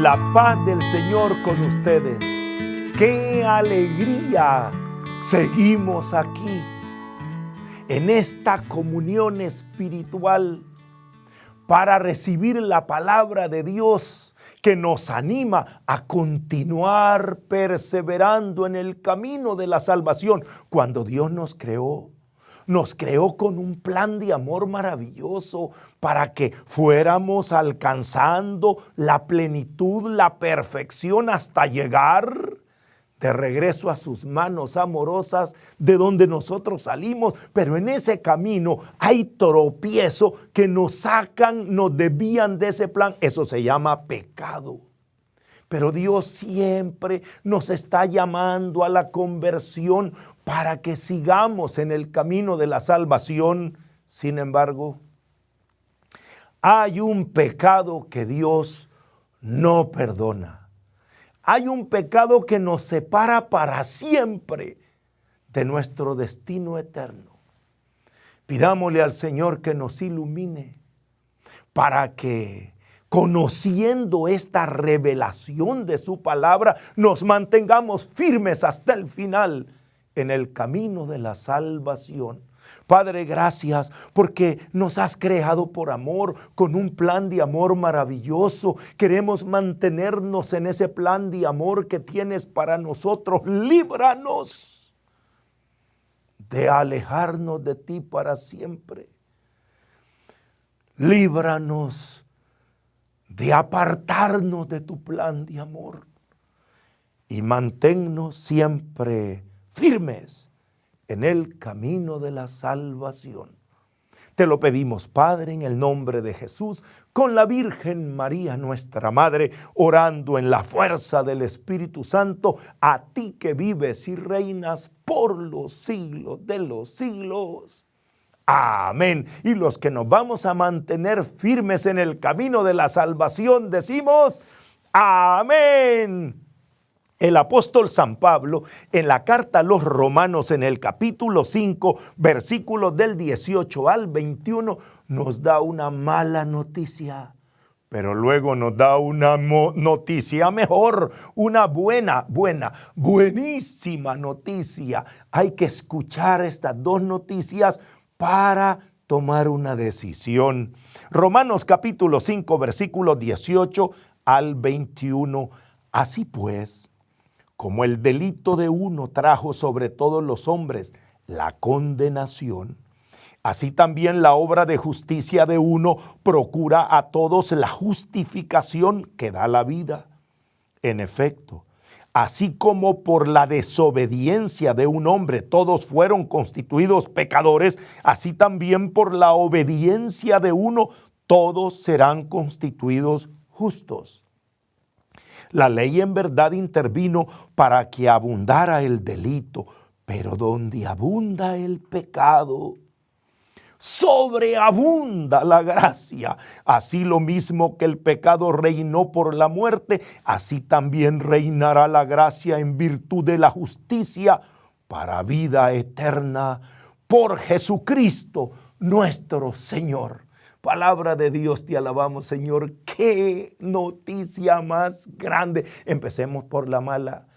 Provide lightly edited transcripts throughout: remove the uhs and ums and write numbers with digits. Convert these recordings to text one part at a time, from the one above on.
La paz del Señor con ustedes. ¡Qué alegría! Seguimos aquí en esta comunión espiritual para recibir la palabra de Dios que nos anima a continuar perseverando en el camino de la salvación. Cuando Dios nos creó con un plan de amor maravilloso para que fuéramos alcanzando la plenitud, la perfección hasta llegar de regreso a sus manos amorosas de donde nosotros salimos. Pero en ese camino hay tropiezo que nos sacan, nos desvían de ese plan. Eso se llama pecado. Pero Dios siempre nos está llamando a la conversión para que sigamos en el camino de la salvación. Sin embargo, hay un pecado que Dios no perdona. Hay un pecado que nos separa para siempre de nuestro destino eterno. Pidámosle al Señor que nos ilumine para que, conociendo esta revelación de su palabra, nos mantengamos firmes hasta el final en el camino de la salvación. Padre, gracias porque nos has creado por amor, con un plan de amor maravilloso. Queremos mantenernos en ese plan de amor que tienes para nosotros. Líbranos de alejarnos de ti para siempre. Líbranos de apartarnos de tu plan de amor y manténnos siempre firmes en el camino de la salvación. Te lo pedimos, Padre, en el nombre de Jesús, con la Virgen María, nuestra Madre, orando en la fuerza del Espíritu Santo, a ti que vives y reinas por los siglos de los siglos. Amén. Y los que nos vamos a mantener firmes en el camino de la salvación, decimos amén. El apóstol San Pablo, en la carta a los Romanos, en el capítulo 5, versículos del 18 al 21, nos da una mala noticia. Pero luego nos da una noticia mejor, una buenísima noticia. Hay que escuchar estas dos noticias para tomar una decisión. Romanos capítulo 5, versículos 18 al 21. Así pues, como el delito de uno trajo sobre todos los hombres la condenación, así también la obra de justicia de uno procura a todos la justificación que da la vida. En efecto, así como por la desobediencia de un hombre todos fueron constituidos pecadores, así también por la obediencia de uno todos serán constituidos justos. La ley en verdad intervino para que abundara el delito, pero donde abunda el pecado, sobreabunda la gracia. Así lo mismo que el pecado reinó por la muerte, así también reinará la gracia en virtud de la justicia para vida eterna por Jesucristo nuestro Señor. Palabra de Dios, te alabamos, Señor. ¡Qué noticia más grande! Empecemos por la mala.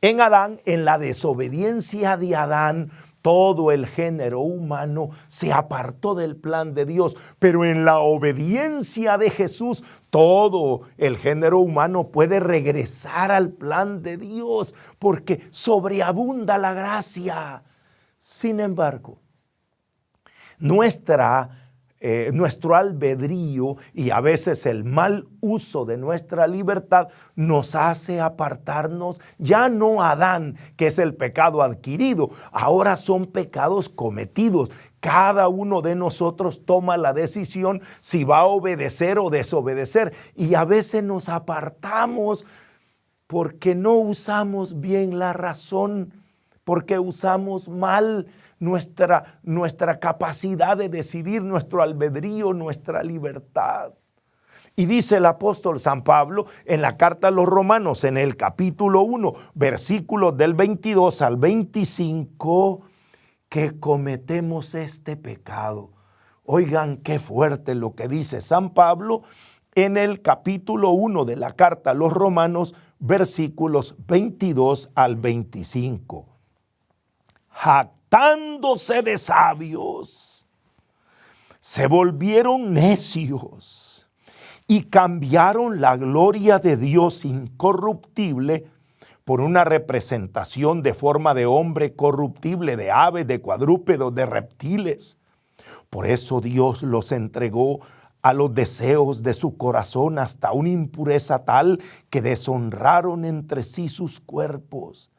En Adán, en la desobediencia de Adán, todo el género humano se apartó del plan de Dios, pero en la obediencia de Jesús, todo el género humano puede regresar al plan de Dios, porque sobreabunda la gracia. Sin embargo, nuestro albedrío y a veces el mal uso de nuestra libertad nos hace apartarnos, ya no Adán, que es el pecado adquirido, ahora son pecados cometidos. Cada uno de nosotros toma la decisión si va a obedecer o desobedecer, y a veces nos apartamos porque no usamos bien la razón, porque usamos mal nuestra capacidad de decidir, nuestro albedrío, nuestra libertad. Y dice el apóstol San Pablo en la carta a los Romanos, en el capítulo 1, versículos del 22 al 25, que cometemos este pecado. Oigan qué fuerte lo que dice San Pablo, en el capítulo 1 de la carta a los Romanos, versículos 22 al 25. Jactándose de sabios, se volvieron necios y cambiaron la gloria de Dios incorruptible por una representación de forma de hombre corruptible, de aves, de cuadrúpedos, de reptiles. Por eso Dios los entregó a los deseos de su corazón hasta una impureza tal que deshonraron entre sí sus cuerpos.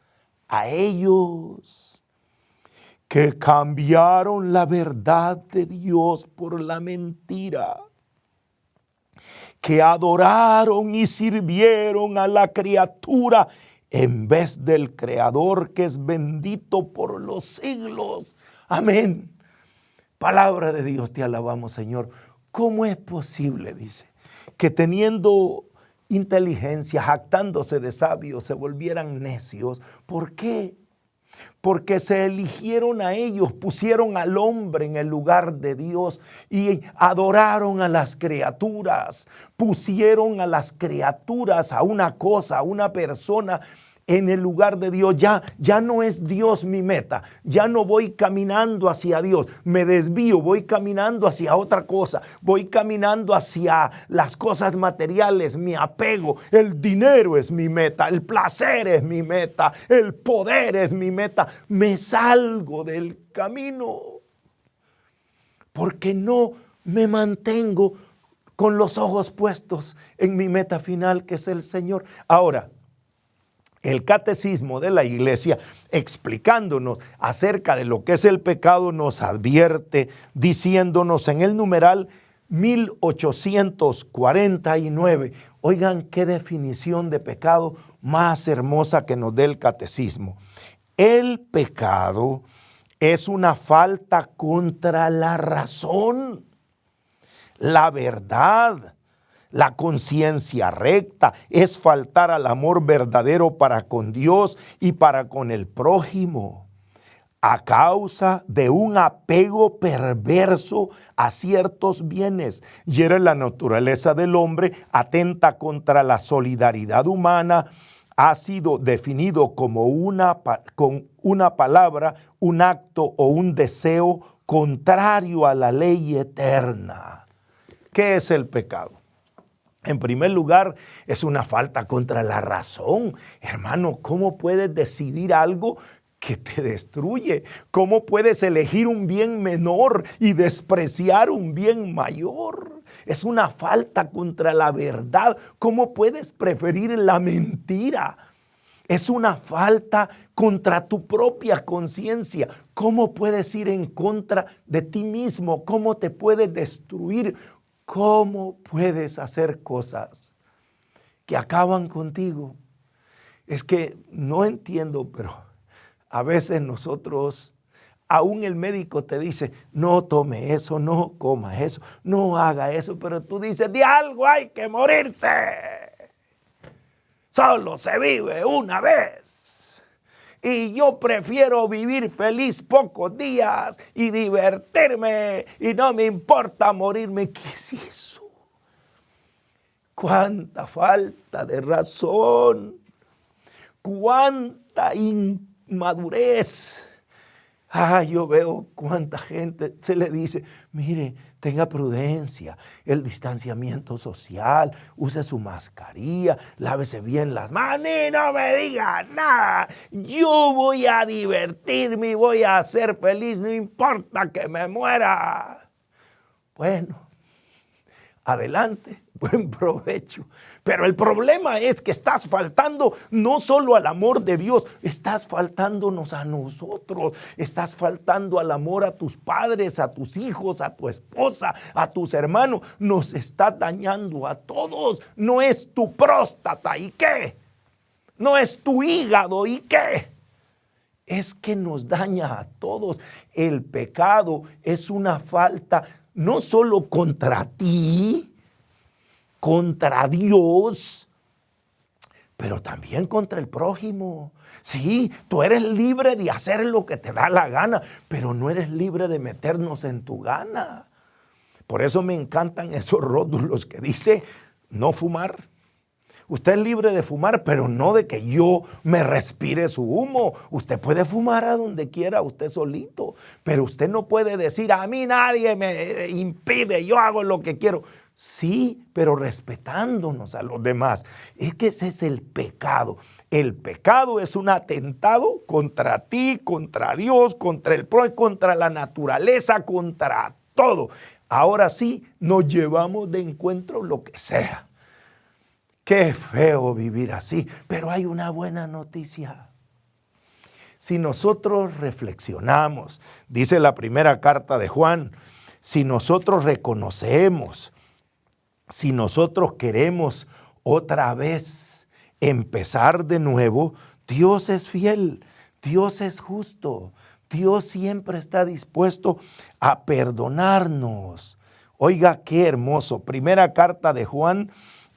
A ellos que cambiaron la verdad de Dios por la mentira, que adoraron y sirvieron a la criatura en vez del Creador, que es bendito por los siglos. Amén. Palabra de Dios, te alabamos, Señor. ¿Cómo es posible, dice, que teniendo inteligencia, jactándose de sabios, se volvieran necios? ¿Por qué? Porque se eligieron a ellos, pusieron al hombre en el lugar de Dios y adoraron a las criaturas, pusieron a las criaturas, a una cosa, a una persona en el lugar de Dios. Ya no es Dios mi meta, ya no voy caminando hacia Dios, me desvío, voy caminando hacia otra cosa, voy caminando hacia las cosas materiales, mi apego, el dinero es mi meta, el placer es mi meta, el poder es mi meta. Me salgo del camino porque no me mantengo con los ojos puestos en mi meta final, que es el Señor. Ahora, el catecismo de la iglesia, explicándonos acerca de lo que es el pecado, nos advierte diciéndonos en el numeral 1849. Oigan qué definición de pecado más hermosa que nos dé el catecismo. El pecado es una falta contra la razón, la verdad, la conciencia recta, es faltar al amor verdadero para con Dios y para con el prójimo, a causa de un apego perverso a ciertos bienes. Hiere la naturaleza del hombre, atenta contra la solidaridad humana, ha sido definido como con una palabra, un acto o un deseo contrario a la ley eterna. ¿Qué es el pecado? En primer lugar, es una falta contra la razón. Hermano, ¿cómo puedes decidir algo que te destruye? ¿Cómo puedes elegir un bien menor y despreciar un bien mayor? Es una falta contra la verdad. ¿Cómo puedes preferir la mentira? Es una falta contra tu propia conciencia. ¿Cómo puedes ir en contra de ti mismo? ¿Cómo te puedes destruir? ¿Cómo puedes hacer cosas que acaban contigo? Es que no entiendo, pero a veces nosotros, aún el médico te dice, no tome eso, no coma eso, no haga eso, pero tú dices, de algo hay que morirse. Solo se vive una vez. Y yo prefiero vivir feliz pocos días y divertirme y no me importa morirme. ¿Qué es eso? Cuánta falta de razón, cuánta inmadurez. Yo veo cuánta gente se le dice, mire, tenga prudencia, el distanciamiento social, use su mascarilla, lávese bien las manos y no me diga nada. Yo voy a divertirme, voy a ser feliz, no importa que me muera. Bueno, adelante, buen provecho. Pero el problema es que estás faltando no solo al amor de Dios, estás faltándonos a nosotros, estás faltando al amor a tus padres, a tus hijos, a tu esposa, a tus hermanos. Nos estás dañando a todos. No es tu próstata, ¿y qué? No es tu hígado, ¿y qué? Es que nos daña a todos. El pecado es una falta no solo contra ti, contra Dios, pero también contra el prójimo. Sí, tú eres libre de hacer lo que te da la gana, pero no eres libre de meternos en tu gana. Por eso me encantan esos rótulos que dice no fumar. Usted es libre de fumar, pero no de que yo me respire su humo. Usted puede fumar a donde quiera, usted solito, pero usted no puede decir, a mí nadie me impide, yo hago lo que quiero. Sí, pero respetándonos a los demás. Es que ese es el pecado. El pecado es un atentado contra ti, contra Dios, contra el prójimo, contra la naturaleza, contra todo. Ahora sí, nos llevamos de encuentro lo que sea. Qué feo vivir así, pero hay una buena noticia. Si nosotros reflexionamos, dice la primera carta de Juan, si nosotros reconocemos, si nosotros queremos otra vez empezar de nuevo, Dios es fiel, Dios es justo, Dios siempre está dispuesto a perdonarnos. Oiga, qué hermoso. Primera carta de Juan,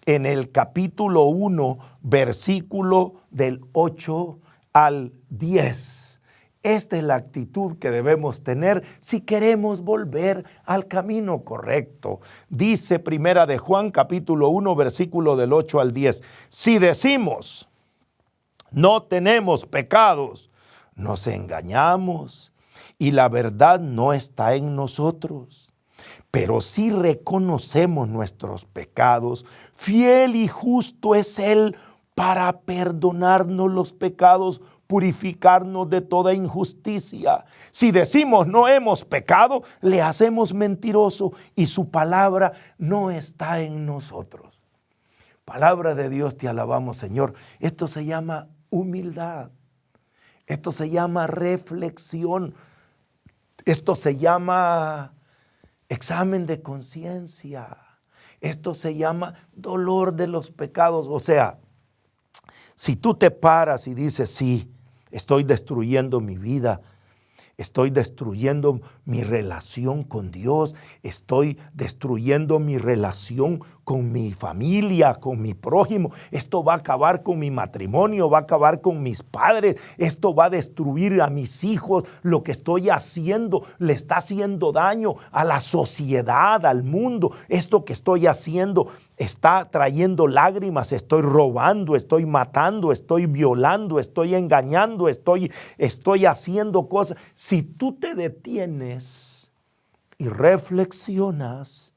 en el capítulo 1, versículo del 8 al 10. Esta es la actitud que debemos tener si queremos volver al camino correcto. Dice Primera de Juan, capítulo 1, versículo del 8 al 10. Si decimos, no tenemos pecados, nos engañamos y la verdad no está en nosotros. Pero si reconocemos nuestros pecados, fiel y justo es Él para perdonarnos los pecados, purificarnos de toda injusticia. Si decimos no hemos pecado, le hacemos mentiroso y su palabra no está en nosotros. Palabra de Dios, te alabamos, Señor. Esto se llama humildad. Esto se llama reflexión. Esto se llama examen de conciencia. Esto se llama dolor de los pecados. O sea, si tú te paras y dices, sí, estoy destruyendo mi vida, estoy destruyendo mi relación con Dios, estoy destruyendo mi relación con mi familia, con mi prójimo, esto va a acabar con mi matrimonio, va a acabar con mis padres, esto va a destruir a mis hijos, lo que estoy haciendo le está haciendo daño a la sociedad, al mundo, esto que estoy haciendo está trayendo lágrimas, estoy robando, estoy matando, estoy violando, estoy engañando, estoy haciendo cosas. Si tú te detienes y reflexionas,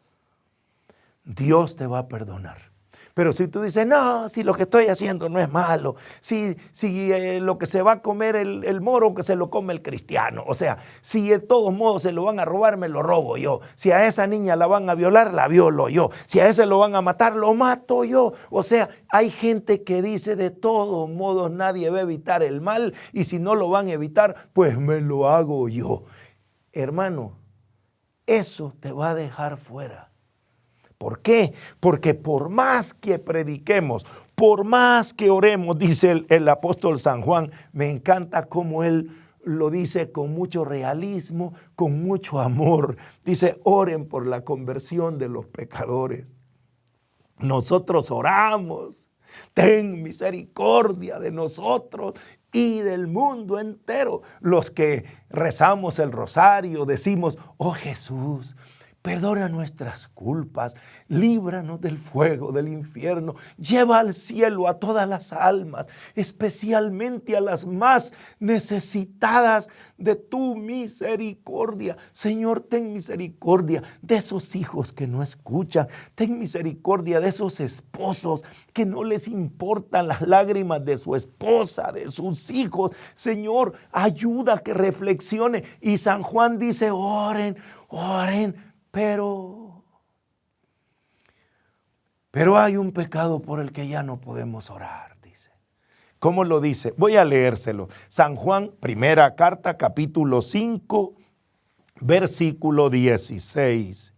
Dios te va a perdonar. Pero si tú dices, no, si lo que estoy haciendo no es malo, si lo que se va a comer el moro, que se lo come el cristiano. O sea, si de todos modos se lo van a robar, me lo robo yo. Si a esa niña la van a violar, la violo yo. Si a ese lo van a matar, lo mato yo. O sea, hay gente que dice, de todos modos nadie va a evitar el mal y si no lo van a evitar, pues me lo hago yo. Hermano, eso te va a dejar fuera. ¿Por qué? Porque por más que prediquemos, por más que oremos, dice el apóstol San Juan, me encanta cómo él lo dice con mucho realismo, con mucho amor. Dice, oren por la conversión de los pecadores. Nosotros oramos, ten misericordia de nosotros y del mundo entero. Los que rezamos el rosario decimos, oh Jesús, perdona nuestras culpas, líbranos del fuego del infierno, lleva al cielo a todas las almas, especialmente a las más necesitadas de tu misericordia. Señor, ten misericordia de esos hijos que no escuchan, ten misericordia de esos esposos que no les importan las lágrimas de su esposa, de sus hijos. Señor, ayuda a que reflexione. Y San Juan dice, oren, oren. Pero hay un pecado por el que ya no podemos orar, dice. ¿Cómo lo dice? Voy a leérselo. San Juan, primera carta, capítulo 5, versículo 16.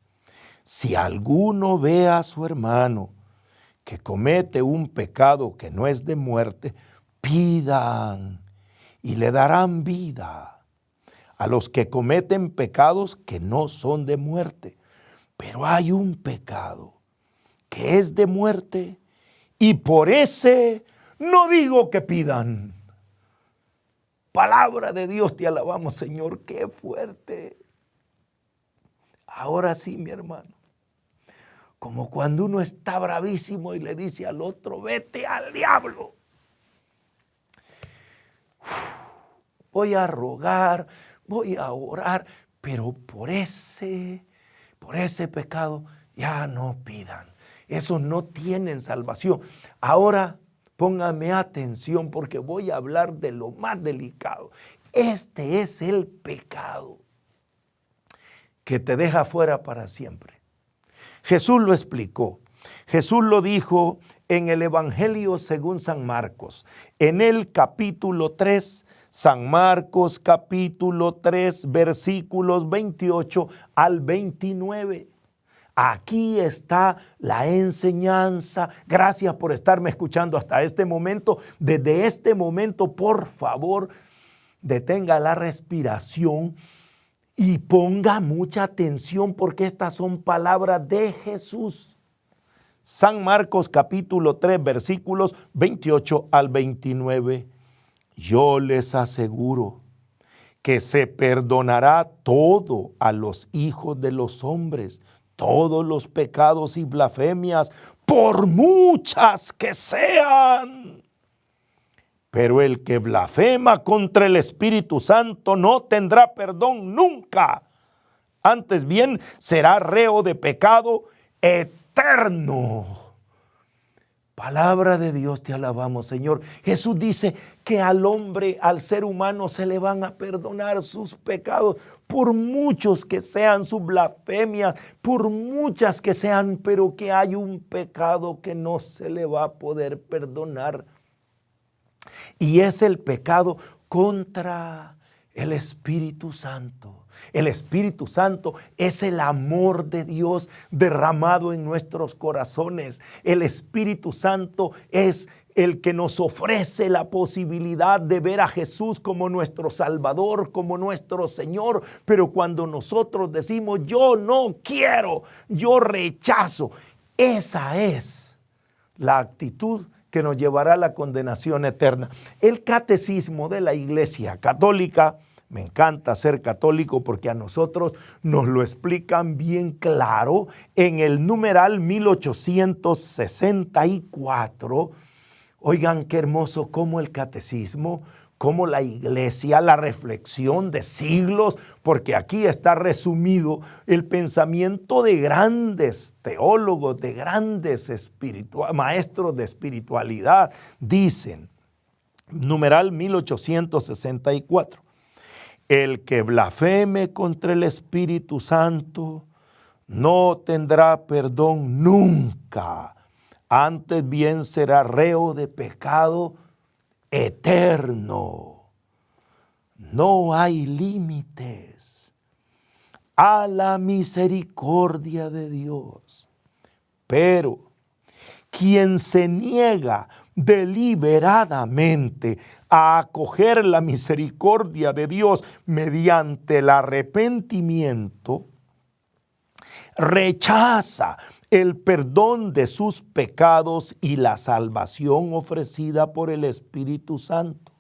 Si alguno ve a su hermano que comete un pecado que no es de muerte, pidan y le darán vida a los que cometen pecados que no son de muerte. Pero hay un pecado que es de muerte y por ese no digo que pidan. Palabra de Dios, te alabamos, Señor, qué fuerte. Ahora sí, mi hermano. Como cuando uno está bravísimo y le dice al otro, vete al diablo. Voy a rogar, voy a orar, pero por ese pecado ya no pidan. Esos no tienen salvación. Ahora póngame atención porque voy a hablar de lo más delicado. Este es el pecado que te deja fuera para siempre. Jesús lo explicó. Jesús lo dijo en el Evangelio según San Marcos, en el capítulo 3, San Marcos capítulo 3, versículos 28 al 29. Aquí está la enseñanza. Gracias por estarme escuchando hasta este momento. Desde este momento, por favor, detenga la respiración y ponga mucha atención porque estas son palabras de Jesús. San Marcos capítulo 3 versículos 28 al 29. Yo les aseguro que se perdonará todo a los hijos de los hombres, todos los pecados y blasfemias, por muchas que sean. Pero el que blasfema contra el Espíritu Santo no tendrá perdón nunca. Antes bien, será reo de pecado eterno. Palabra de Dios, te alabamos, Señor. Jesús dice que al hombre, al ser humano, se le van a perdonar sus pecados, por muchos que sean sus blasfemias, por muchas que sean, pero que hay un pecado que no se le va a poder perdonar. Y es el pecado contra el Espíritu Santo. El Espíritu Santo es el amor de Dios derramado en nuestros corazones. El Espíritu Santo es el que nos ofrece la posibilidad de ver a Jesús como nuestro Salvador, como nuestro Señor. Pero cuando nosotros decimos, yo no quiero, yo rechazo, esa es la actitud que nos llevará a la condenación eterna. El catecismo de la Iglesia Católica, me encanta ser católico porque a nosotros nos lo explican bien claro en el numeral 1864. Oigan qué hermoso como el catecismo, como la Iglesia, la reflexión de siglos, porque aquí está resumido el pensamiento de grandes teólogos, de grandes maestros de espiritualidad. Dicen, numeral 1864. El que blasfeme contra el Espíritu Santo no tendrá perdón nunca. Antes bien será reo de pecado eterno. No hay límites a la misericordia de Dios. Pero quien se niega deliberadamente a acoger la misericordia de Dios mediante el arrepentimiento, rechaza el perdón de sus pecados y la salvación ofrecida por el Espíritu Santo.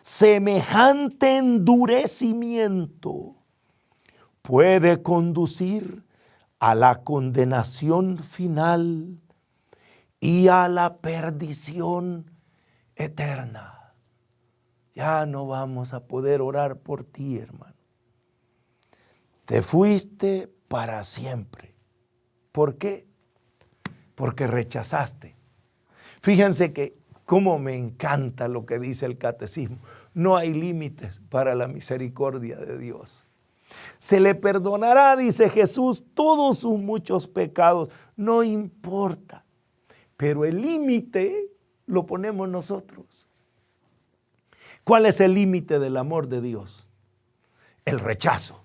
Semejante endurecimiento puede conducir a la condenación final y a la perdición eterna. Ya no vamos a poder orar por ti, hermano. Te fuiste para siempre. ¿Por qué? Porque rechazaste. Fíjense que cómo me encanta lo que dice el catecismo. No hay límites para la misericordia de Dios. Se le perdonará, dice Jesús, todos sus muchos pecados. No importa. Pero el límite lo ponemos nosotros. ¿Cuál es el límite del amor de Dios? El rechazo.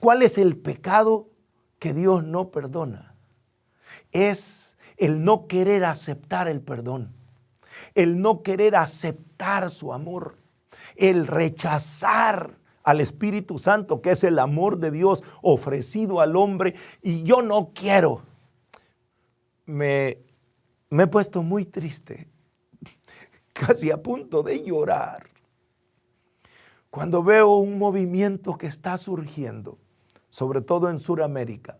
¿Cuál es el pecado que Dios no perdona? Es el no querer aceptar el perdón, el no querer aceptar su amor, el rechazar al Espíritu Santo, que es el amor de Dios ofrecido al hombre, y yo no quiero. Me he puesto muy triste, casi a punto de llorar, cuando veo un movimiento que está surgiendo sobre todo en Sudamérica,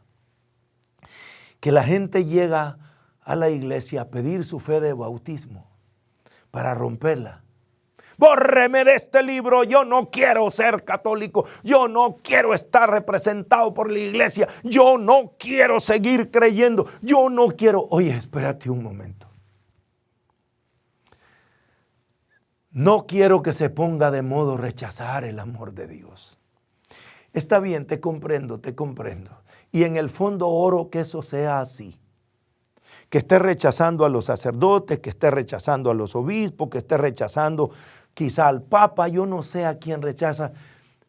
que la gente llega a la iglesia a pedir su fe de bautismo para romperla. Bórreme de este libro, yo no quiero ser católico, yo no quiero estar representado por la iglesia, yo no quiero seguir creyendo, yo no quiero. Oye, espérate un momento. No quiero que se ponga de modo rechazar el amor de Dios. Está bien, te comprendo. Y en el fondo oro que eso sea así. Que esté rechazando a los sacerdotes, que esté rechazando a los obispos, que esté rechazando quizá al Papa, yo no sé a quién rechaza,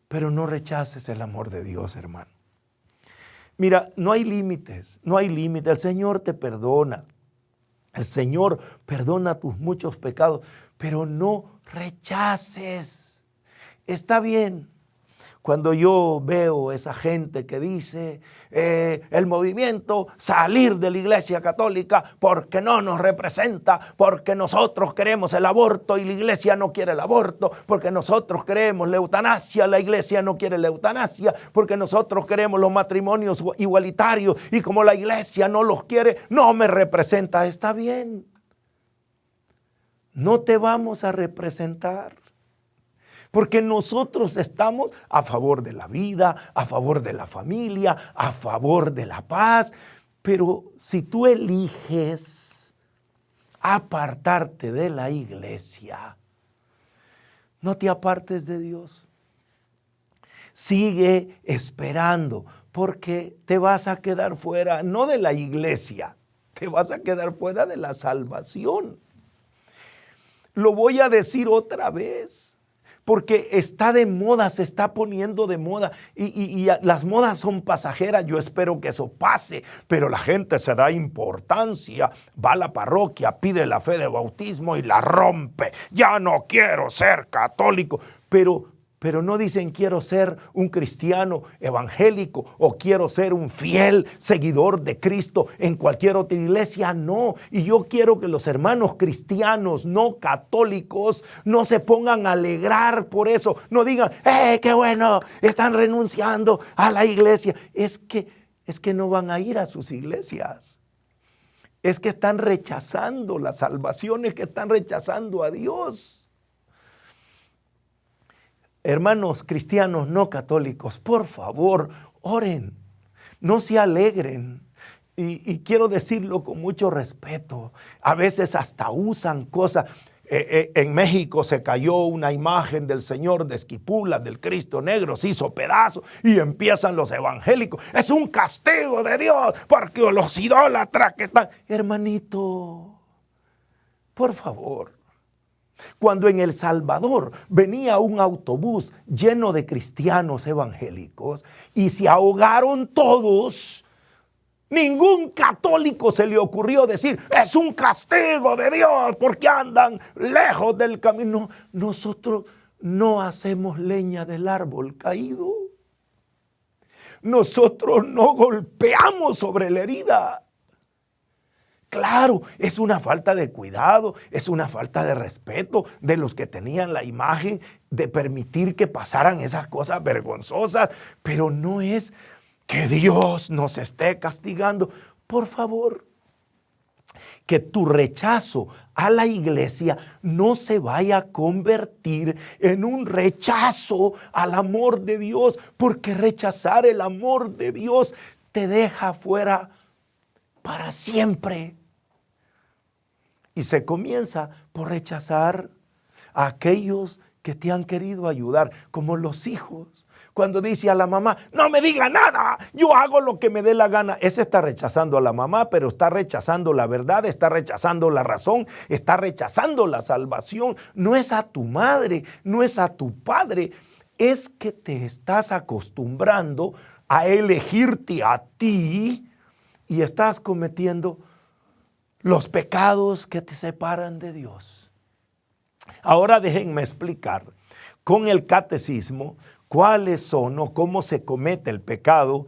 pero no rechaces el amor de Dios, hermano. Mira, no hay límites, el Señor te perdona. El Señor perdona tus muchos pecados, pero no rechaces. Está bien. Cuando yo veo esa gente que dice el movimiento salir de la iglesia católica porque no nos representa, porque nosotros queremos el aborto y la iglesia no quiere el aborto, porque nosotros queremos la eutanasia, la iglesia no quiere la eutanasia, porque nosotros queremos los matrimonios igualitarios y como la iglesia no los quiere, no me representa. Está bien. No te vamos a representar. Porque nosotros estamos a favor de la vida, a favor de la familia, a favor de la paz. Pero si tú eliges apartarte de la iglesia, no te apartes de Dios. Sigue esperando, porque te vas a quedar fuera, no de la iglesia, te vas a quedar fuera de la salvación. Lo voy a decir otra vez. Porque está de moda, se está poniendo de moda y las modas son pasajeras. Yo espero que eso pase, pero la gente se da importancia, va a la parroquia, pide la fe de bautismo y la rompe. Ya no quiero ser católico, pero no dicen quiero ser un cristiano evangélico o quiero ser un fiel seguidor de Cristo en cualquier otra iglesia. No, y yo quiero que los hermanos cristianos no católicos no se pongan a alegrar por eso. No digan, qué bueno, están renunciando a la iglesia. Es que no van a ir a sus iglesias. Es que están rechazando la salvación, es que están rechazando a Dios. Hermanos cristianos no católicos, por favor, oren, no se alegren. Y quiero decirlo con mucho respeto. A veces hasta usan cosas. En México se cayó una imagen del Señor de Esquipula, del Cristo Negro, se hizo pedazo y empiezan los evangélicos. Es un castigo de Dios porque los idólatras que están. Hermanito, por favor. Cuando en El Salvador venía un autobús lleno de cristianos evangélicos y se ahogaron todos, ningún católico se le ocurrió decir, es un castigo de Dios porque andan lejos del camino. Nosotros no hacemos leña del árbol caído. Nosotros no golpeamos sobre la herida. Claro, es una falta de cuidado, es una falta de respeto de los que tenían la imagen de permitir que pasaran esas cosas vergonzosas, pero no es que Dios nos esté castigando. Por favor, que tu rechazo a la iglesia no se vaya a convertir en un rechazo al amor de Dios, porque rechazar el amor de Dios te deja fuera para siempre. Y se comienza por rechazar a aquellos que te han querido ayudar, como los hijos. Cuando dice a la mamá, no me diga nada, yo hago lo que me dé la gana. Ese está rechazando a la mamá, pero está rechazando la verdad, está rechazando la razón, está rechazando la salvación. No es a tu madre, no es a tu padre, es que te estás acostumbrando a elegirte a ti y estás cometiendo los pecados que te separan de Dios. Ahora déjenme explicar con el catecismo cuáles son o cómo se comete el pecado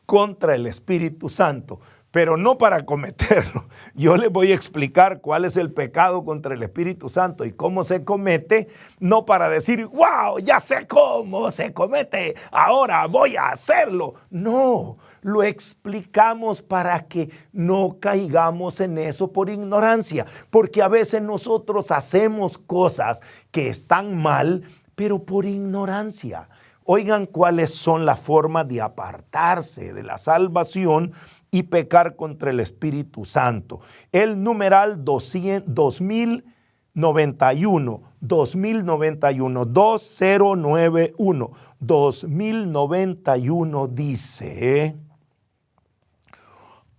contra el Espíritu Santo. pero no para cometerlo. Yo les voy a explicar cuál es el pecado contra el Espíritu Santo y cómo se comete, no para decir, wow, ya sé cómo se comete, ahora voy a hacerlo. No, lo explicamos para que no caigamos en eso por ignorancia, porque a veces nosotros hacemos cosas que están mal, pero por ignorancia. Oigan cuáles son las formas de apartarse de la salvación y pecar contra el Espíritu Santo. El numeral 2091 dice: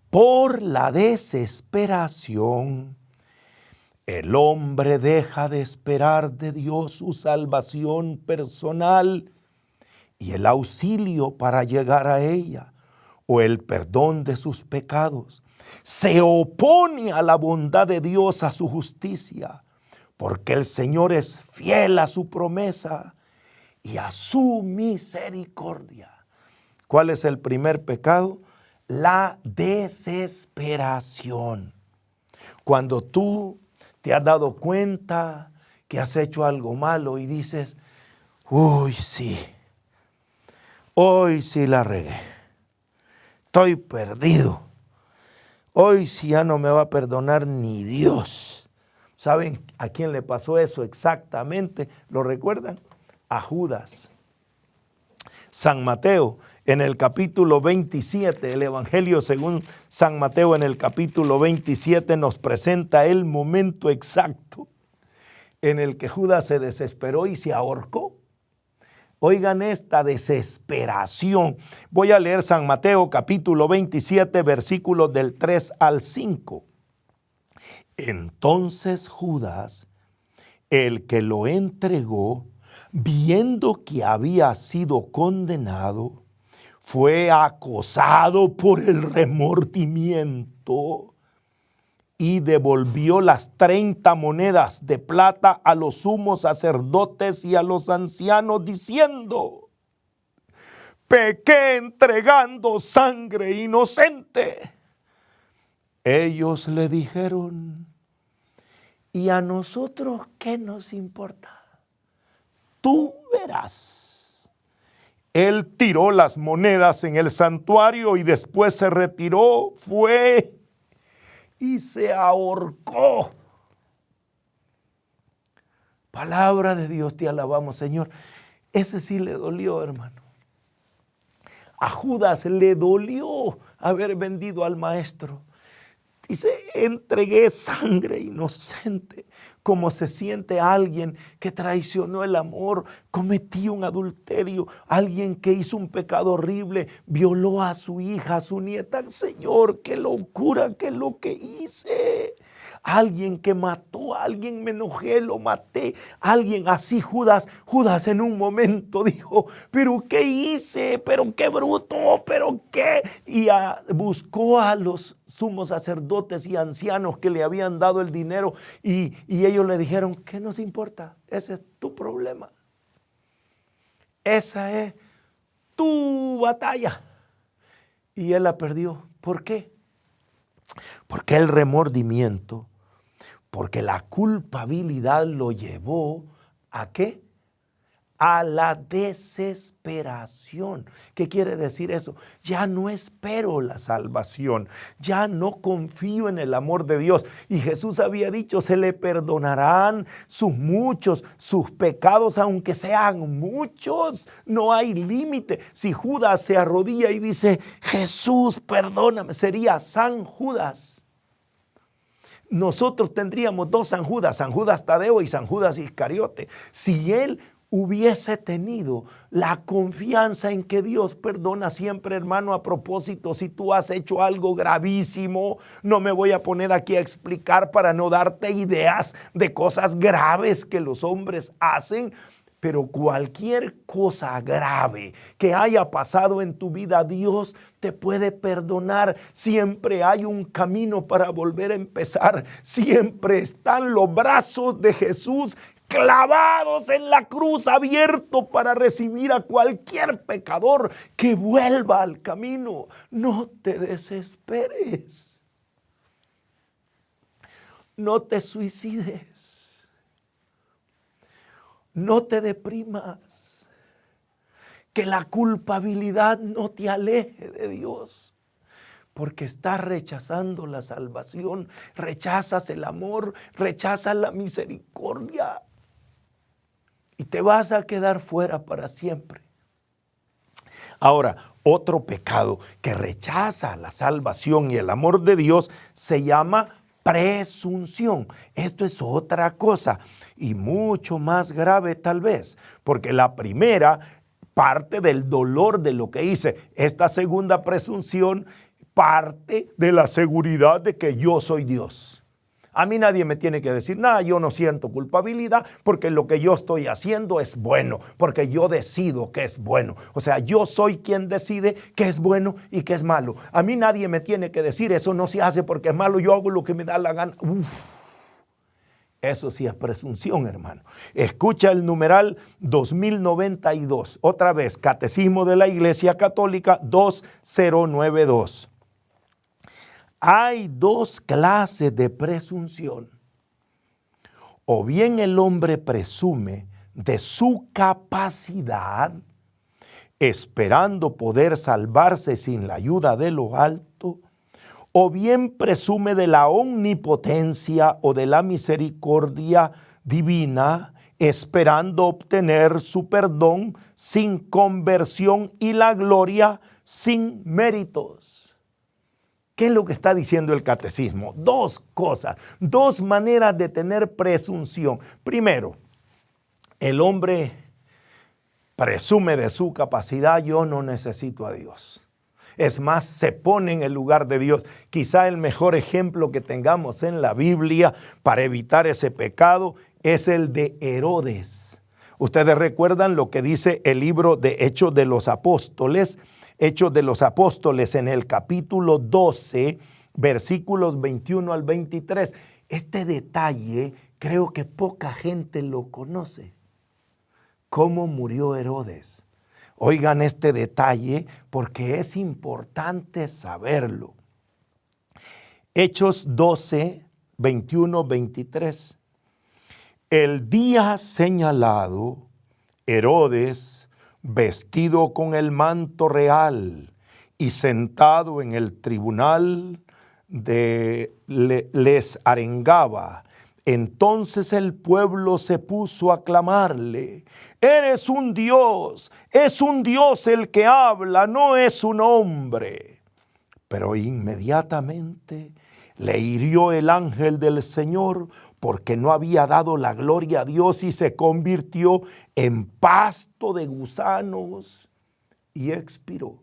por la desesperación, el hombre deja de esperar de Dios su salvación personal y el auxilio para llegar a ella, o el perdón de sus pecados. Se opone a la bondad de Dios, a su justicia, porque el Señor es fiel a su promesa y a su misericordia. ¿Cuál es el primer pecado? La desesperación. Cuando tú te has dado cuenta que has hecho algo malo y dices, uy, sí, hoy sí la regué. Estoy perdido. Hoy sí ya no me va a perdonar ni Dios. ¿Saben a quién le pasó eso exactamente? ¿Lo recuerdan? A Judas. San Mateo, en el capítulo 27, el Evangelio según San Mateo en el capítulo 27 nos presenta el momento exacto en el que Judas se desesperó y se ahorcó. Oigan esta desesperación. Voy a leer San Mateo capítulo 27, versículos del 3 al 5. Entonces Judas, el que lo entregó, viendo que había sido condenado, fue acosado por el remordimiento y devolvió las 30 monedas de plata a los sumos sacerdotes y a los ancianos, diciendo: pequé entregando sangre inocente. Ellos le dijeron: ¿y a nosotros qué nos importa? Tú verás. Él tiró las monedas en el santuario y después se retiró, fue y se ahorcó. Palabra de Dios, te alabamos, Señor. Ese sí le dolió, hermano. A Judas le dolió haber vendido al maestro. Dice, entregué sangre inocente. Como se siente alguien que traicionó el amor, cometió un adulterio, alguien que hizo un pecado horrible, violó a su hija, a su nieta. Señor, qué locura, qué es lo que hice. Alguien que mató a alguien, me enojé, lo maté. Alguien así, Judas en un momento dijo, pero ¿qué hice? Pero qué bruto, pero qué. Y buscó a los sumos sacerdotes y ancianos que le habían dado el dinero y ellos le dijeron, ¿qué nos importa? Ese es tu problema. Esa es tu batalla. Y él la perdió. ¿Por qué? Porque el remordimiento, porque la culpabilidad lo llevó ¿a qué? A la desesperación. ¿Qué quiere decir eso? Ya no espero la salvación, ya no confío en el amor de Dios. Y Jesús había dicho, se le perdonarán sus pecados, aunque sean muchos. No hay límite. Si Judas se arrodilla y dice, Jesús, perdóname, sería San Judas. Nosotros tendríamos dos San Judas Tadeo y San Judas Iscariote. Si él hubiese tenido la confianza en que Dios perdona siempre, hermano. A propósito, si tú has hecho algo gravísimo, no me voy a poner aquí a explicar para no darte ideas de cosas graves que los hombres hacen, Pero cualquier cosa grave que haya pasado en tu vida, Dios te puede perdonar. Siempre hay un camino para volver a empezar. Siempre están los brazos de Jesús clavados en la cruz, abiertos para recibir a cualquier pecador que vuelva al camino. No te desesperes. No te suicides. No te deprimas, que la culpabilidad no te aleje de Dios, porque estás rechazando la salvación, rechazas el amor, rechazas la misericordia y te vas a quedar fuera para siempre. Ahora, otro pecado que rechaza la salvación y el amor de Dios se llama presunción. Esto es otra cosa y mucho más grave tal vez, porque la primera parte del dolor de lo que hice. Esta segunda presunción parte de la seguridad de que yo soy Dios. A mí nadie me tiene que decir nada, yo no siento culpabilidad porque lo que yo estoy haciendo es bueno, porque yo decido que es bueno. O sea, yo soy quien decide qué es bueno y qué es malo. A mí nadie me tiene que decir eso no se hace porque es malo, yo hago lo que me da la gana. Eso sí es presunción, hermano. Escucha el numeral 2092. Otra vez, Catecismo de la Iglesia Católica 2092. Hay dos clases de presunción. O bien el hombre presume de su capacidad, esperando poder salvarse sin la ayuda de lo alto, o bien presume de la omnipotencia o de la misericordia divina, esperando obtener su perdón sin conversión y la gloria sin méritos. ¿Qué es lo que está diciendo el catecismo? Dos cosas, dos maneras de tener presunción. Primero, el hombre presume de su capacidad, yo no necesito a Dios. Es más, se pone en el lugar de Dios. Quizá el mejor ejemplo que tengamos en la Biblia para evitar ese pecado es el de Herodes. Ustedes recuerdan lo que dice el libro de Hechos de los Apóstoles en el capítulo 12, versículos 21 al 23. Este detalle creo que poca gente lo conoce. ¿Cómo murió Herodes? Oigan este detalle porque es importante saberlo. Hechos 12, 21, 23. El día señalado, Herodes, vestido con el manto real y sentado en el tribunal, les arengaba. Entonces el pueblo se puso a clamarle: eres un Dios, es un Dios el que habla, no es un hombre. Pero inmediatamente le hirió el ángel del Señor porque no había dado la gloria a Dios y se convirtió en pasto de gusanos y expiró.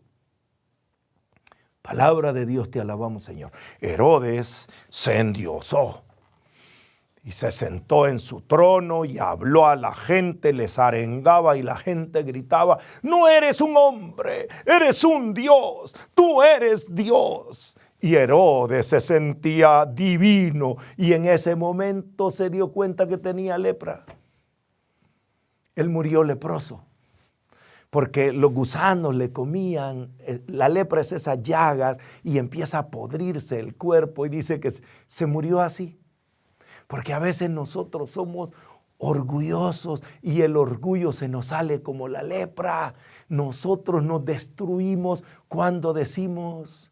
Palabra de Dios, te alabamos, Señor. Herodes se endiosó y se sentó en su trono y habló a la gente, les arengaba y la gente gritaba: no eres un hombre, eres un Dios, tú eres Dios. Y Herodes se sentía divino y en ese momento se dio cuenta que tenía lepra. Él murió leproso porque los gusanos le comían. La lepra es esas llagas y empieza a podrirse el cuerpo y dice que se murió así. Porque a veces nosotros somos orgullosos y el orgullo se nos sale como la lepra. Nosotros nos destruimos cuando decimos: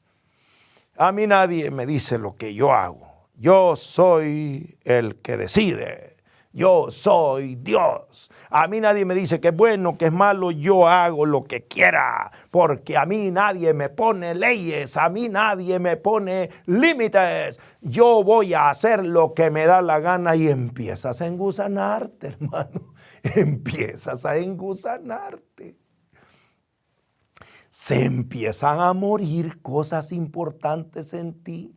a mí nadie me dice lo que yo hago. Yo soy el que decide. Yo soy Dios. A mí nadie me dice que es bueno, que es malo. Yo hago lo que quiera, porque a mí nadie me pone leyes, a mí nadie me pone límites. Yo voy a hacer lo que me da la gana y empiezas a engusanarte, hermano. Empiezas a engusanarte. Se empiezan a morir cosas importantes en ti.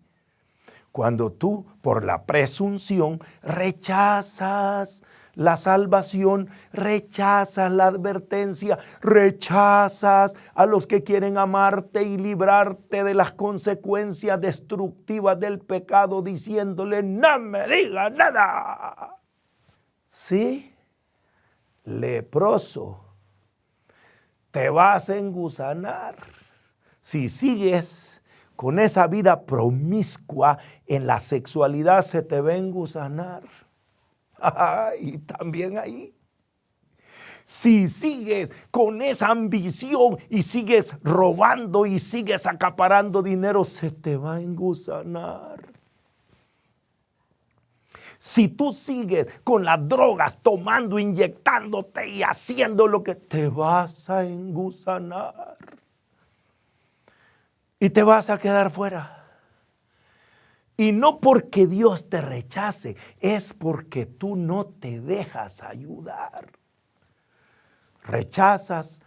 Cuando tú, por la presunción, rechazas la salvación, rechazas la advertencia, rechazas a los que quieren amarte y librarte de las consecuencias destructivas del pecado, diciéndole, no me diga nada. Sí, leproso, te vas a engusanar si sigues con esa vida promiscua en la sexualidad, se te va a engusanar. Y también ahí. Si sigues con esa ambición y sigues robando y sigues acaparando dinero, se te va a engusanar. Si tú sigues con las drogas, tomando, inyectándote y haciendo lo que te vas a engusanar. Y te vas a quedar fuera. Y no porque Dios te rechace, es porque tú no te dejas ayudar. Rechazas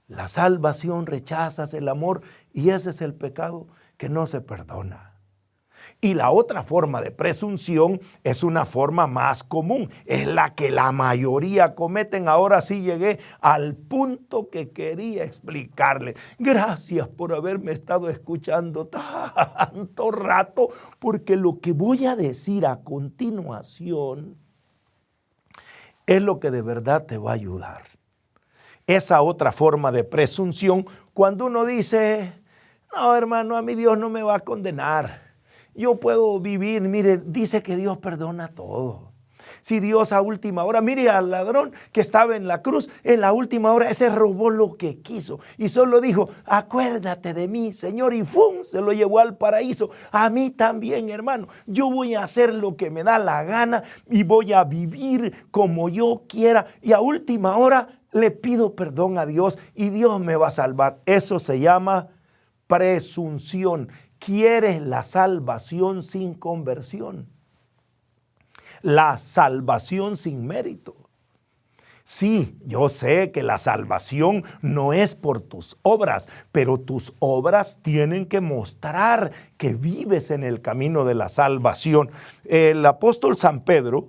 la salvación, rechazas el amor, y ese es el pecado que no se perdona. Y la otra forma de presunción es una forma más común, es la que la mayoría cometen. Ahora sí llegué al punto que quería explicarle. Gracias por haberme estado escuchando tanto rato, porque lo que voy a decir a continuación es lo que de verdad te va a ayudar. Esa otra forma de presunción, cuando uno dice, no hermano, a mí Dios no me va a condenar. Yo puedo vivir, mire, dice que Dios perdona todo. Si Dios a última hora, mire al ladrón que estaba en la cruz, en la última hora ese robó lo que quiso y solo dijo, acuérdate de mí, Señor, y ¡fum! Se lo llevó al paraíso. A mí también, hermano, yo voy a hacer lo que me da la gana y voy a vivir como yo quiera y a última hora le pido perdón a Dios y Dios me va a salvar. Eso se llama presunción. ¿Quieres la salvación sin conversión? La salvación sin mérito. Sí, yo sé que la salvación no es por tus obras, pero tus obras tienen que mostrar que vives en el camino de la salvación. El apóstol San Pedro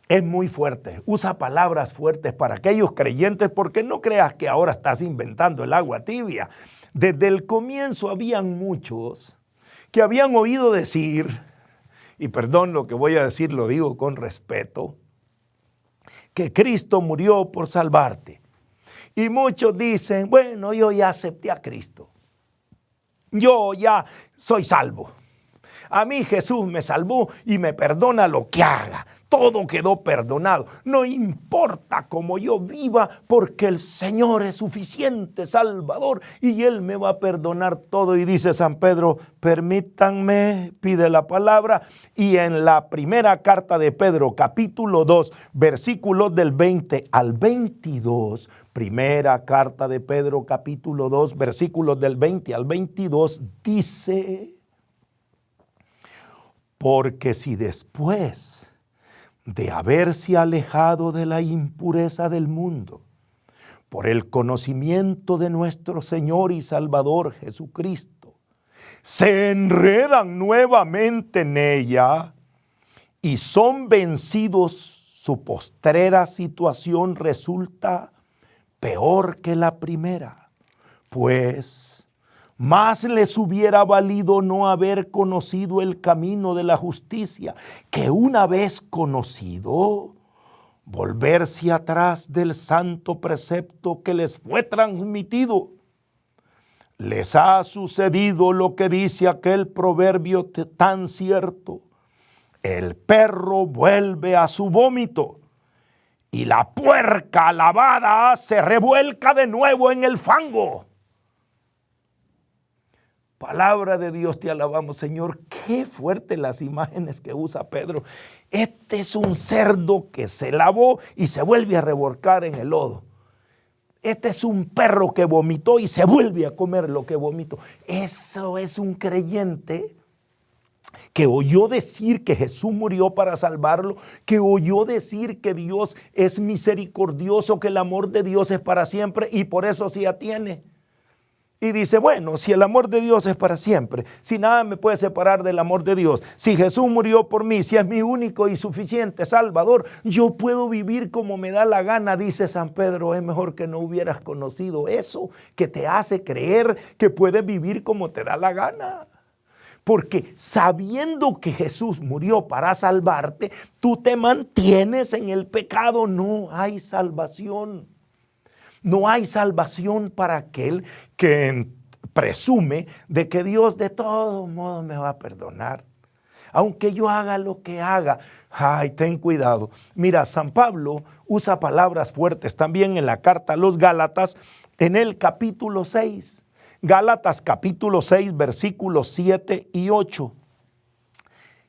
es muy fuerte, usa palabras fuertes para aquellos creyentes, porque no creas que ahora estás inventando el agua tibia. Desde el comienzo habían muchos que habían oído decir, y perdón lo que voy a decir, lo digo con respeto, que Cristo murió por salvarte. Y muchos dicen, bueno, yo ya acepté a Cristo. Yo ya soy salvo. A mí Jesús me salvó y me perdona lo que haga. Todo quedó perdonado. No importa cómo yo viva, porque el Señor es suficiente Salvador y Él me va a perdonar todo. Y dice San Pedro, permítanme, pide la palabra. Y en la primera carta de Pedro, capítulo 2, versículos del 20 al 22, primera carta de Pedro, capítulo 2, versículos del 20 al 22, dice, porque si después de haberse alejado de la impureza del mundo, por el conocimiento de nuestro Señor y Salvador Jesucristo, se enredan nuevamente en ella y son vencidos, su postrera situación resulta peor que la primera, pues más les hubiera valido no haber conocido el camino de la justicia, que una vez conocido, volverse atrás del santo precepto que les fue transmitido. Les ha sucedido lo que dice aquel proverbio tan cierto: el perro vuelve a su vómito y la puerca lavada se revuelca de nuevo en el fango. Palabra de Dios, te alabamos, Señor. Qué fuerte las imágenes que usa Pedro. Este es un cerdo que se lavó y se vuelve a revolcar en el lodo. Este es un perro que vomitó y se vuelve a comer lo que vomitó. Eso es un creyente que oyó decir que Jesús murió para salvarlo, que oyó decir que Dios es misericordioso, que el amor de Dios es para siempre y por eso se atiene. Y dice, bueno, si el amor de Dios es para siempre, si nada me puede separar del amor de Dios, si Jesús murió por mí, si es mi único y suficiente Salvador, yo puedo vivir como me da la gana, dice San Pedro. Es mejor que no hubieras conocido eso, que te hace creer que puedes vivir como te da la gana. Porque sabiendo que Jesús murió para salvarte, tú te mantienes en el pecado. No hay salvación. No hay salvación para aquel que presume de que Dios de todos modos me va a perdonar. Aunque yo haga lo que haga. Ay, ten cuidado. Mira, San Pablo usa palabras fuertes también en la carta a los Gálatas en el capítulo 6. Gálatas capítulo 6, versículos 7 y 8.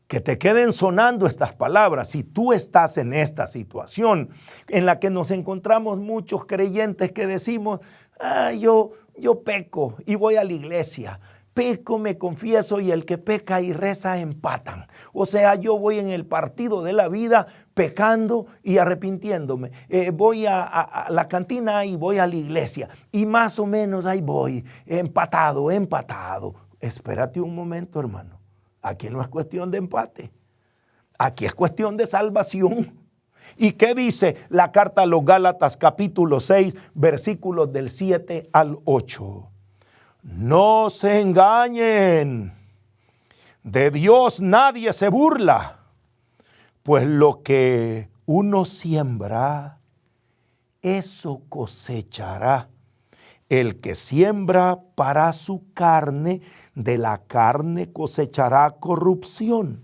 Que te queden sonando estas palabras. Si tú estás en esta situación en la que nos encontramos muchos creyentes que decimos, yo peco y voy a la iglesia. Peco, me confieso, y el que peca y reza empatan. O sea, yo voy en el partido de la vida pecando y arrepintiéndome. Voy a la cantina y voy a la iglesia. Y más o menos ahí voy, empatado. Espérate un momento, hermano. Aquí no es cuestión de empate. Aquí es cuestión de salvación. ¿Y qué dice la carta a los Gálatas capítulo 6, versículos del 7 al 8? No se engañen. De Dios nadie se burla. Pues lo que uno siembra, eso cosechará. El que siembra para su carne, de la carne cosechará corrupción.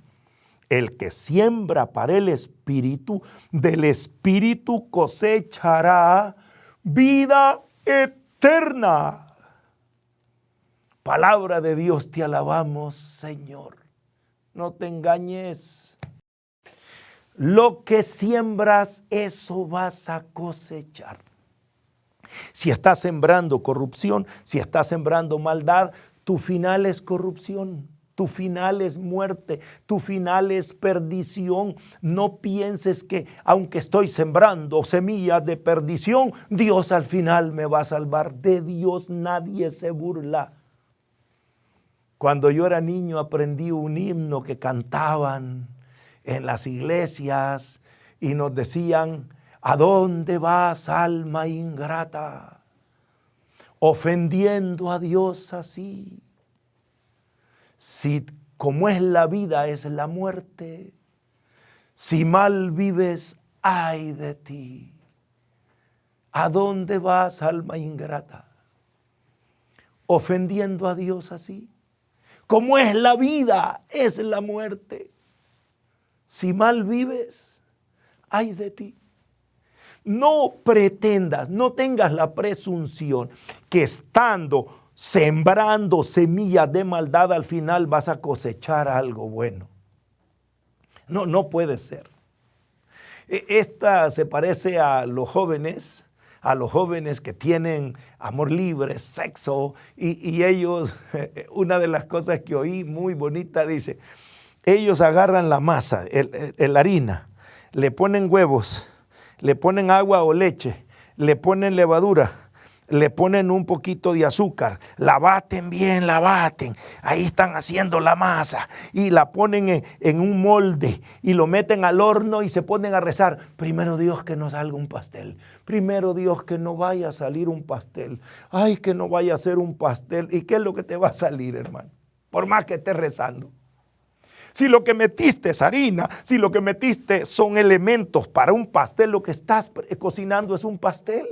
El que siembra para el Espíritu, del Espíritu cosechará vida eterna. Palabra de Dios, te alabamos, Señor. No te engañes. Lo que siembras, eso vas a cosechar. Si estás sembrando corrupción, si estás sembrando maldad, tu final es corrupción, tu final es muerte, tu final es perdición. No pienses que aunque estoy sembrando semillas de perdición, Dios al final me va a salvar. De Dios nadie se burla. Cuando yo era niño aprendí un himno que cantaban en las iglesias y nos decían: ¿a dónde vas, alma ingrata, ofendiendo a Dios así? Si como es la vida es la muerte, si mal vives, ay de ti. ¿A dónde vas, alma ingrata, ofendiendo a Dios así? Como es la vida es la muerte, si mal vives, ay de ti. No pretendas, no tengas la presunción que estando sembrando semillas de maldad al final vas a cosechar algo bueno. No puede ser. Esta se parece a los jóvenes que tienen amor libre, sexo, y ellos, una de las cosas que oí muy bonita, dice, ellos agarran la masa, la harina, le ponen huevos, le ponen agua o leche, le ponen levadura, le ponen un poquito de azúcar, la baten bien, ahí están haciendo la masa y la ponen en un molde y lo meten al horno y se ponen a rezar: primero Dios que no salga un pastel, primero Dios que no vaya a salir un pastel, ay que no vaya a ser un pastel. ¿Y qué es lo que te va a salir, hermano? Por más que estés rezando. Si lo que metiste es harina, si lo que metiste son elementos para un pastel, lo que estás cocinando es un pastel.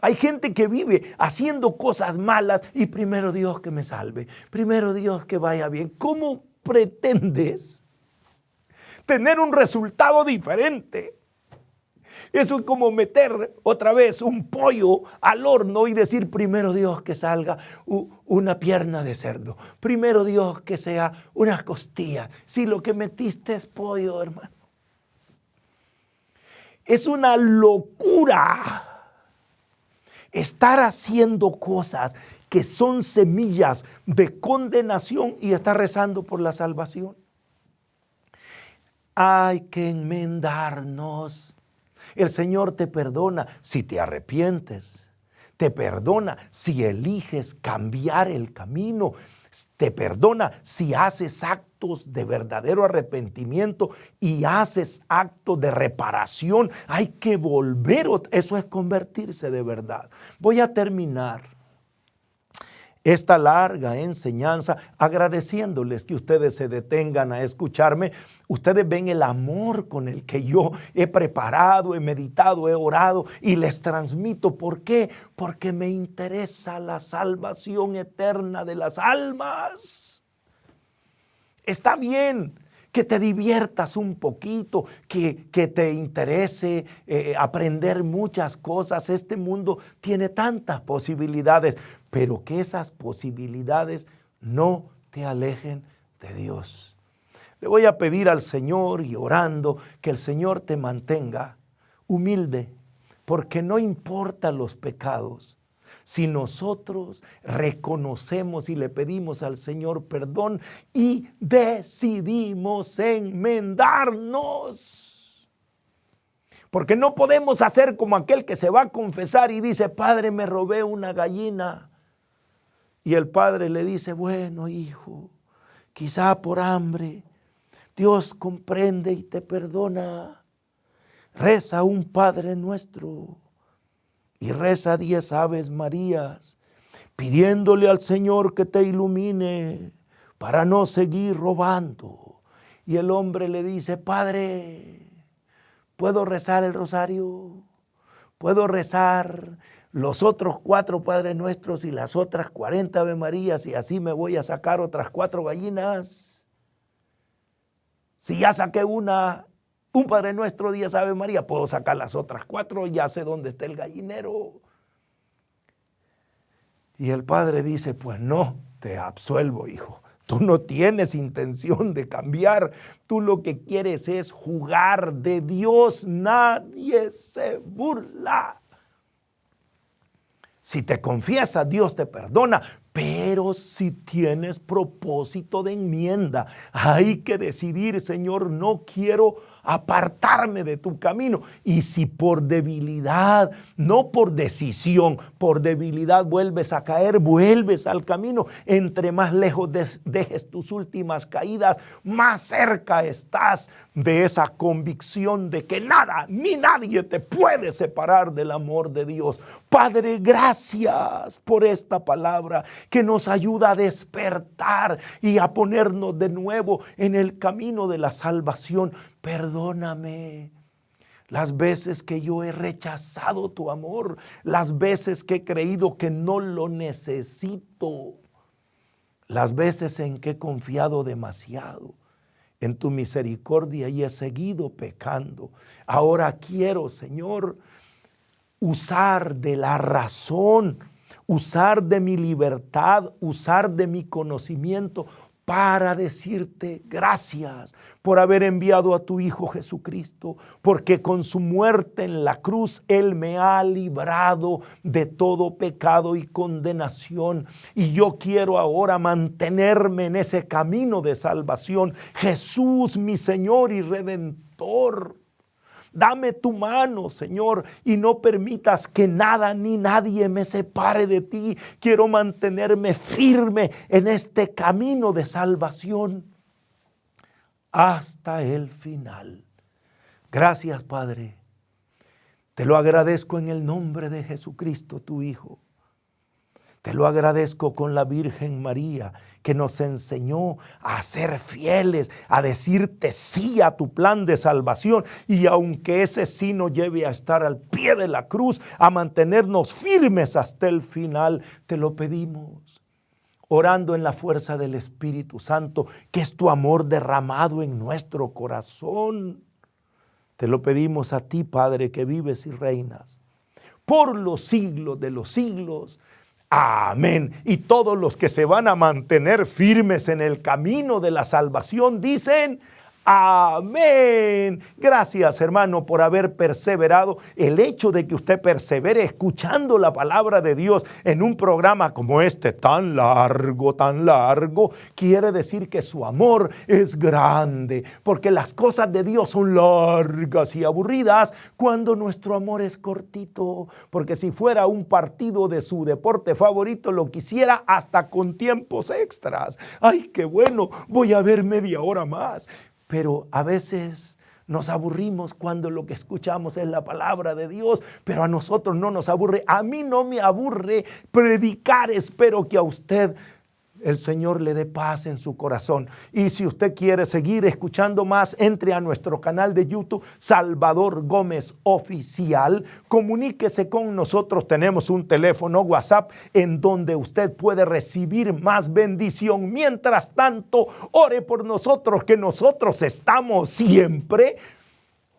Hay gente que vive haciendo cosas malas y primero Dios que me salve, primero Dios que vaya bien. ¿Cómo pretendes tener un resultado diferente? Eso es como meter otra vez un pollo al horno y decir: primero Dios que salga una pierna de cerdo, primero Dios que sea unas costillas. Si lo que metiste es pollo, hermano. Es una locura estar haciendo cosas que son semillas de condenación y estar rezando por la salvación. Hay que enmendarnos. El Señor te perdona si te arrepientes, te perdona si eliges cambiar el camino, te perdona si haces actos de verdadero arrepentimiento y haces actos de reparación. Hay que volver, eso es convertirse de verdad. Voy a terminar esta larga enseñanza agradeciéndoles que ustedes se detengan a escucharme. Ustedes ven el amor con el que yo he preparado, he meditado, he orado y les transmito. ¿Por qué? Porque me interesa la salvación eterna de las almas. Está bien que te diviertas un poquito, que te interese aprender muchas cosas. Este mundo tiene tantas posibilidades, pero que esas posibilidades no te alejen de Dios. Le voy a pedir al Señor y orando que el Señor te mantenga humilde, porque no importa los pecados. Si nosotros reconocemos y le pedimos al Señor perdón y decidimos enmendarnos. Porque no podemos hacer como aquel que se va a confesar y dice, Padre, me robé una gallina. Y el Padre le dice, bueno, hijo, quizá por hambre, Dios comprende y te perdona. Reza un Padre Nuestro. Y reza 10 Aves Marías, pidiéndole al Señor que te ilumine para no seguir robando. Y el hombre le dice, Padre, ¿puedo rezar el rosario? ¿Puedo rezar los otros 4 Padres Nuestros y las otras 40 Ave Marías y así me voy a sacar otras 4 gallinas? Si ya saqué un Padre Nuestro, 10 Ave María, puedo sacar las otras 4, ya sé dónde está el gallinero. Y el padre dice, pues no, te absuelvo, hijo. Tú no tienes intención de cambiar. Tú lo que quieres es jugar. De Dios nadie se burla. Si te confiesas, Dios te perdona. Pero si tienes propósito de enmienda, hay que decidir, Señor, no quiero apartarme de tu camino. Y si por debilidad, no por decisión, por debilidad vuelves a caer, vuelves al camino. Entre más lejos dejes tus últimas caídas, más cerca estás de esa convicción de que nada ni nadie te puede separar del amor de Dios. Padre, gracias por esta palabra que nos ayuda a despertar y a ponernos de nuevo en el camino de la salvación. Perdóname las veces que yo he rechazado tu amor, las veces que he creído que no lo necesito, las veces en que he confiado demasiado en tu misericordia y he seguido pecando. Ahora quiero, Señor, usar de la razón, usar de mi libertad, usar de mi conocimiento para decirte gracias por haber enviado a tu Hijo Jesucristo, porque con su muerte en la cruz Él me ha librado de todo pecado y condenación. Y yo quiero ahora mantenerme en ese camino de salvación. Jesús, mi Señor y Redentor, dame tu mano, Señor, y no permitas que nada ni nadie me separe de ti. Quiero mantenerme firme en este camino de salvación hasta el final. Gracias, Padre. Te lo agradezco en el nombre de Jesucristo, tu Hijo. Te lo agradezco con la Virgen María, que nos enseñó a ser fieles, a decirte sí a tu plan de salvación. Y aunque ese sí nos lleve a estar al pie de la cruz, a mantenernos firmes hasta el final, te lo pedimos, orando en la fuerza del Espíritu Santo, que es tu amor derramado en nuestro corazón. Te lo pedimos a ti, Padre, que vives y reinas por los siglos de los siglos. Amén. Y todos los que se van a mantener firmes en el camino de la salvación dicen Amén. Gracias, hermano, por haber perseverado. El hecho de que usted persevere escuchando la palabra de Dios en un programa como este, tan largo, quiere decir que su amor es grande, porque las cosas de Dios son largas y aburridas cuando nuestro amor es cortito, porque si fuera un partido de su deporte favorito, lo quisiera hasta con tiempos extras. ¡Ay, qué bueno! Voy a ver media hora más. Pero a veces nos aburrimos cuando lo que escuchamos es la palabra de Dios, pero a nosotros no nos aburre. A mí no me aburre predicar. Espero que a usted el Señor le dé paz en su corazón. Y si usted quiere seguir escuchando más, entre a nuestro canal de YouTube, Salvador Gómez Oficial. Comuníquese con nosotros. Tenemos un teléfono WhatsApp en donde usted puede recibir más bendición. Mientras tanto, ore por nosotros, que nosotros estamos siempre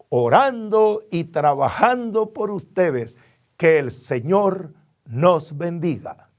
orando y trabajando por ustedes. Que el Señor nos bendiga.